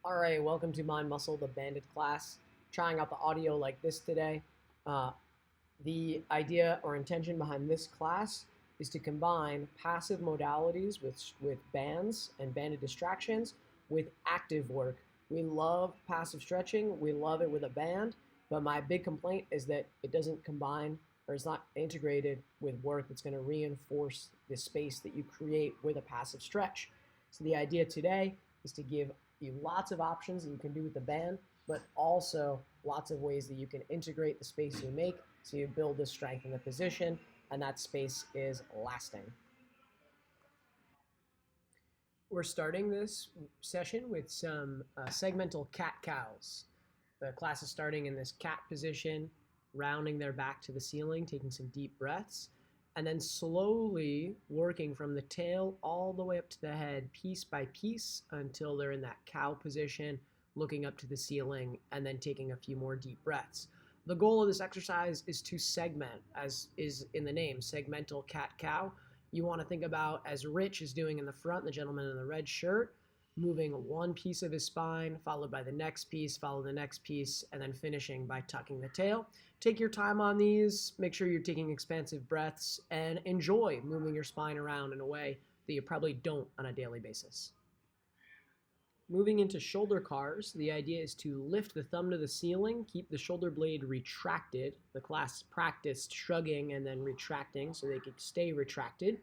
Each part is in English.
All right, welcome to Mind Muscle, the banded class. Trying out the audio like this today. The idea or intention behind this class is to combine passive modalities with bands and banded distractions with active work. We love passive stretching. We love it with a band, but my big complaint is that it doesn't combine or it's not integrated with work that's going to reinforce the space that you create with a passive stretch. So the idea today is to give you lots of options that you can do with the band, but also lots of ways that you can integrate the space you make so you build the strength in the position, and that space is lasting. We're starting this session with some segmental cat cows. The class is starting in this cat position, rounding their back to the ceiling, taking some deep breaths, and then slowly working from the tail all the way up to the head, piece by piece, until they're in that cow position, looking up to the ceiling, and then taking a few more deep breaths. The goal of this exercise is to segment, as is in the name, segmental cat-cow. You want to think about, as Rich is doing in the front, the gentleman in the red shirt, moving one piece of his spine, followed by the next piece, follow the next piece, and then finishing by tucking the tail. Take your time on these, make sure you're taking expansive breaths, and enjoy moving your spine around in a way that you probably don't on a daily basis. Moving into shoulder cars, the idea is to lift the thumb to the ceiling, keep the shoulder blade retracted. The class practiced shrugging and then retracting so they could stay retracted.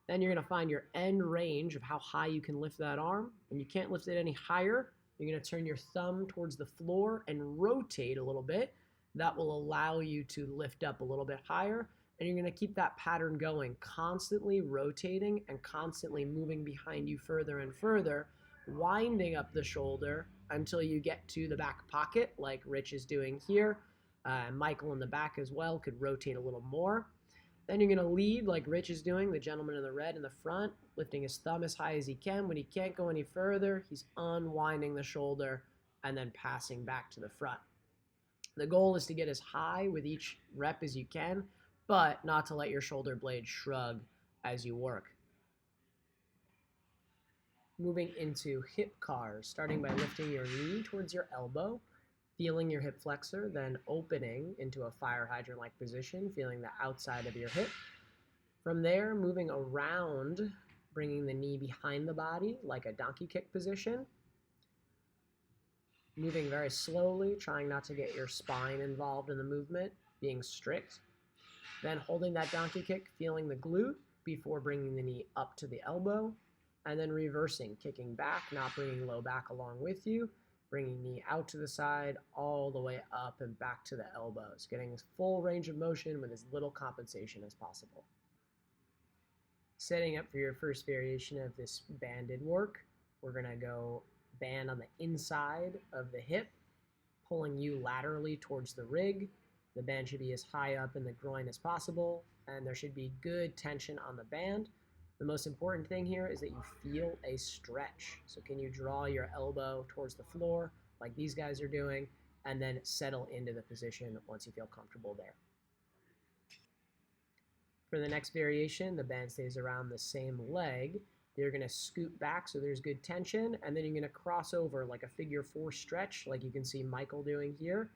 Then you're going to find your end range of how high you can lift that arm. When you can't lift it any higher, you're going to turn your thumb towards the floor and rotate a little bit. That will allow you to lift up a little bit higher. And you're going to keep that pattern going, constantly rotating and constantly moving behind you further and further, winding up the shoulder until you get to the back pocket like Rich is doing here. Michael in the back as well could rotate a little more. Then you're going to lead like Rich is doing, the gentleman in the red in the front, lifting his thumb as high as he can. When he can't go any further, he's unwinding the shoulder and then passing back to the front. The goal is to get as high with each rep as you can, but not to let your shoulder blade shrug as you work. Moving into hip cars, starting by lifting your knee towards your elbow, feeling your hip flexor, then opening into a fire hydrant-like position, feeling the outside of your hip. From there, moving around, bringing the knee behind the body like a donkey kick position. Moving very slowly, trying not to get your spine involved in the movement, being strict. Then holding that donkey kick, feeling the glute before bringing the knee up to the elbow. And then reversing, kicking back, not bringing low back along with you, bringing knee out to the side, all the way up and back to the elbows, getting full range of motion with as little compensation as possible. Setting up for your first variation of this banded work, we're going to go band on the inside of the hip, pulling you laterally towards the rig. The band should be as high up in the groin as possible, and there should be good tension on the band. The most important thing here is that you feel a stretch. So can you draw your elbow towards the floor like these guys are doing, and then settle into the position once you feel comfortable there. For the next variation, the band stays around the same leg. You're going to scoot back so there's good tension, and then you're going to cross over like a figure 4 stretch like you can see Michael doing here.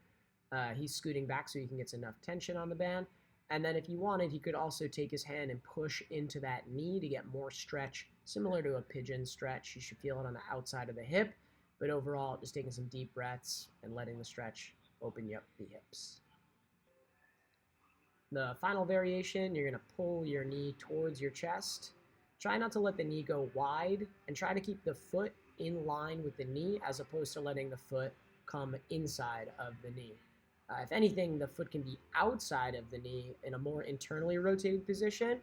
He's scooting back so he can get enough tension on the band. And then if you wanted, he could also take his hand and push into that knee to get more stretch, similar to a pigeon stretch. You should feel it on the outside of the hip, but overall, just taking some deep breaths and letting the stretch open you up the hips. The final variation, you're going to pull your knee towards your chest. Try not to let the knee go wide, and try to keep the foot in line with the knee as opposed to letting the foot come inside of the knee. If anything, the foot can be outside of the knee in a more internally rotated position,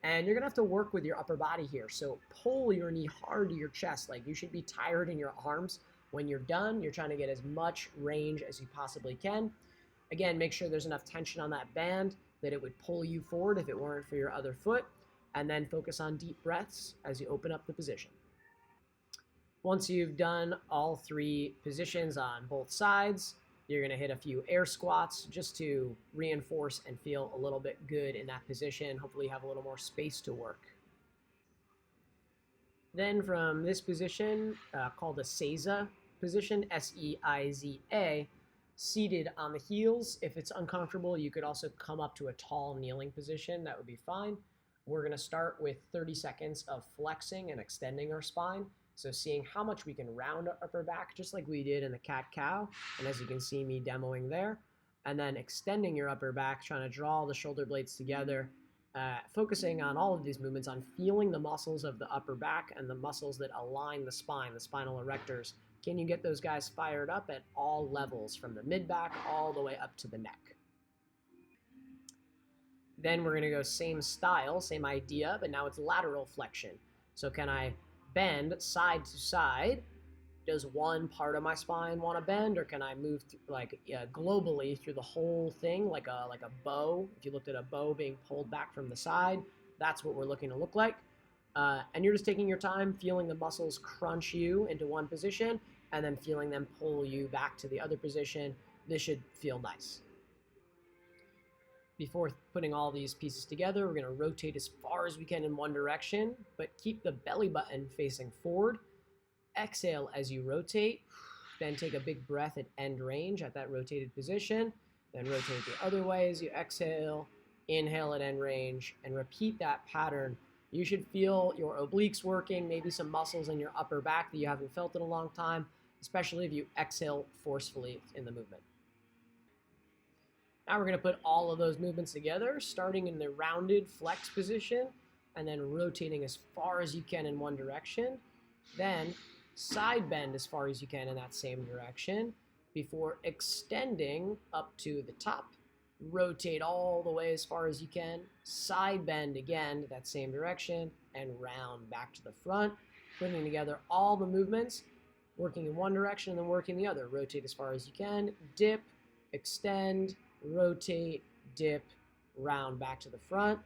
and you're going to have to work with your upper body here. So pull your knee hard to your chest. Like, you should be tired in your arms. When you're done, you're trying to get as much range as you possibly can. Again, make sure there's enough tension on that band that it would pull you forward if it weren't for your other foot, and then focus on deep breaths as you open up the position. Once you've done all 3 positions on both sides, you're going to hit a few air squats just to reinforce and feel a little bit good in that position. Hopefully you have a little more space to work. Then from this position, called a Seiza, position, S-E-I-Z-A, seated on the heels. If it's uncomfortable, you could also come up to a tall kneeling position. That would be fine. We're going to start with 30 seconds of flexing and extending our spine. So seeing how much we can round our upper back, just like we did in the cat-cow. And as you can see me demoing there. And then extending your upper back, trying to draw the shoulder blades together, focusing on all of these movements, on feeling the muscles of the upper back and the muscles that align the spine, the spinal erectors. Can you get those guys fired up at all levels, from the mid-back all the way up to the neck? Then we're going to go same style, same idea, but now it's lateral flexion. So can I bend side to side? Does one part of my spine want to bend, or can I move globally through the whole thing like a bow? If you looked at a bow being pulled back from the side, that's what we're looking to look like. And you're just taking your time, feeling the muscles crunch you into one position, and then feeling them pull you back to the other position. This should feel nice. Before putting all these pieces together, we're going to rotate as far as we can in one direction, but keep the belly button facing forward. Exhale as you rotate, then take a big breath at end range at that rotated position, then rotate the other way as you exhale, inhale at end range, and repeat that pattern. You should feel your obliques working, maybe some muscles in your upper back that you haven't felt in a long time, especially if you exhale forcefully in the movement. Now we're going to put all of those movements together, starting in the rounded flex position, and then rotating as far as you can in one direction. Then side bend as far as you can in that same direction, before extending up to the top. Rotate all the way as far as you can, side bend again to that same direction, and round back to the front, putting together all the movements, working in one direction and then working the other. Rotate as far as you can, dip, extend, rotate, dip, round back to the front.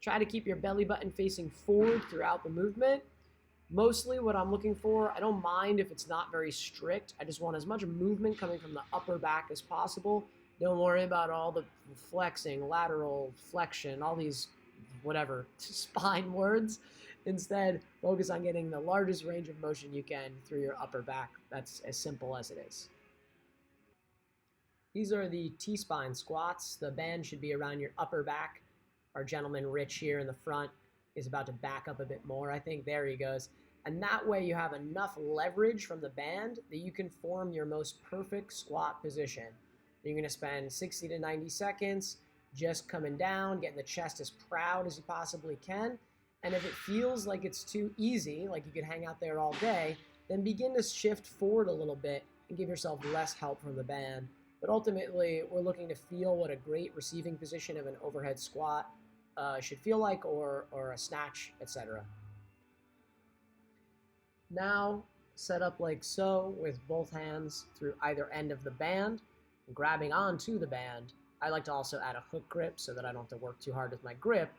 Try to keep your belly button facing forward throughout the movement. Mostly what I'm looking for, I don't mind if it's not very strict. I just want as much movement coming from the upper back as possible. Don't worry about all the flexing, lateral flexion, all these whatever spine words. Instead, focus on getting the largest range of motion you can through your upper back. That's as simple as it is. These are the T-spine squats. The band should be around your upper back. Our gentleman Rich here in the front is about to back up a bit more. I think there he goes. And that way you have enough leverage from the band that you can form your most perfect squat position. You're going to spend 60 to 90 seconds just coming down, getting the chest as proud as you possibly can. And if it feels like it's too easy, like you could hang out there all day, then begin to shift forward a little bit and give yourself less help from the band. But ultimately, we're looking to feel what a great receiving position of an overhead squat should feel like, or a snatch, etc. Now, set up like so with both hands through either end of the band, grabbing onto the band. I like to also add a hook grip so that I don't have to work too hard with my grip.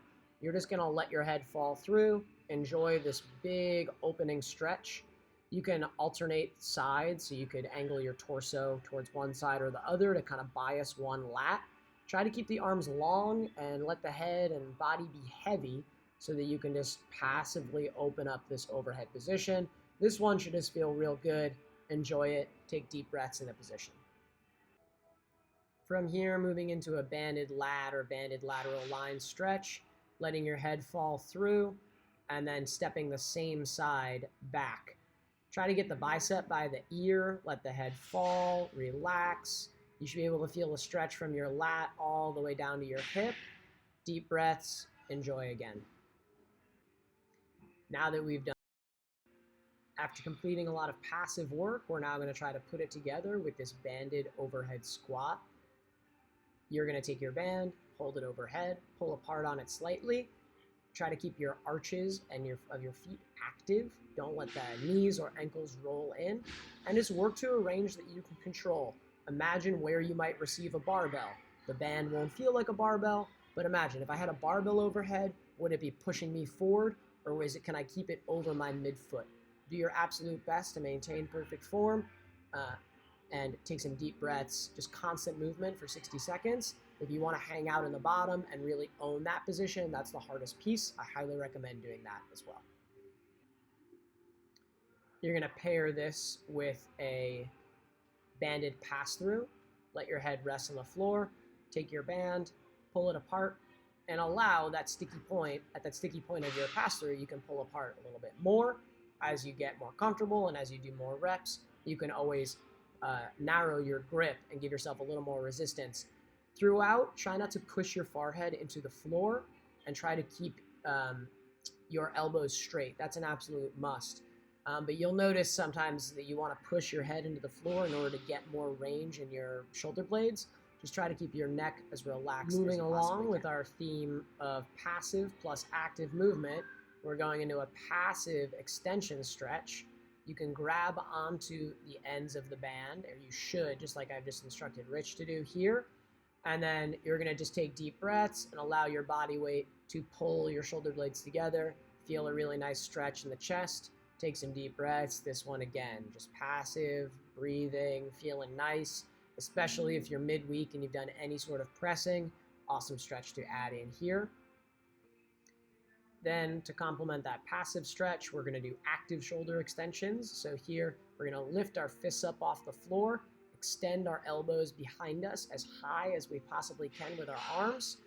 You're just going to let your head fall through, enjoy this big opening stretch. You can alternate sides, so you could angle your torso towards one side or the other to kind of bias one lat. Try to keep the arms long and let the head and body be heavy so that you can just passively open up this overhead position. This one should just feel real good. Enjoy it. Take deep breaths in the position. From here, moving into a banded lat or banded lateral line stretch, letting your head fall through, and then stepping the same side back. Try to get the bicep by the ear, let the head fall, relax. You should be able to feel a stretch from your lat all the way down to your hip. Deep breaths, enjoy again. Now that we've done, after completing a lot of passive work, we're now going to try to put it together with this banded overhead squat. You're going to take your band, hold it overhead, pull apart on it slightly. Try to keep your arches and of your feet active. Don't let the knees or ankles roll in. And just work to a range that you can control. Imagine where you might receive a barbell. The band won't feel like a barbell, but imagine if I had a barbell overhead, would it be pushing me forward, or can I keep it over my midfoot? Do your absolute best to maintain perfect form, and take some deep breaths, just constant movement for 60 seconds. If you want to hang out in the bottom and really own that position, that's the hardest piece. I highly recommend doing that as well. You're going to pair this with a banded pass-through. Let your head rest on the floor, take your band, pull it apart, and allow that sticky point. At that sticky point of your pass-through, you can pull apart a little bit more. As you get more comfortable and as you do more reps, you can always narrow your grip and give yourself a little more resistance. Throughout, try not to push your forehead into the floor and try to keep your elbows straight. That's an absolute must. But you'll notice sometimes that you want to push your head into the floor in order to get more range in your shoulder blades. Just try to keep your neck as relaxed. Moving along with our theme of passive plus active movement, we're going into a passive extension stretch. You can grab onto the ends of the band, or you should, just like I've just instructed Rich to do here. And then you're going to just take deep breaths and allow your body weight to pull your shoulder blades together. Feel a really nice stretch in the chest. Take some deep breaths. This one again, just passive, breathing, feeling nice, especially if you're midweek and you've done any sort of pressing. Awesome stretch to add in here. Then to complement that passive stretch, we're going to do active shoulder extensions. So here we're going to lift our fists up off the floor, extend our elbows behind us as high as we possibly can with our arms,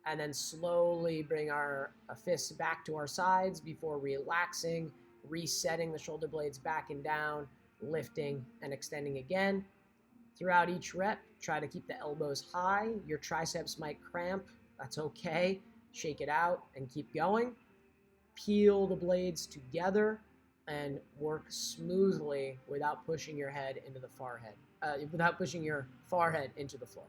and then slowly bring our fists back to our sides before relaxing, resetting the shoulder blades back and down, lifting and extending again. Throughout each rep, try to keep the elbows high. Your triceps might cramp. That's okay. Shake it out and keep going. Peel the blades together and work smoothly without pushing your head into the forehead, without pushing your forehead into the floor.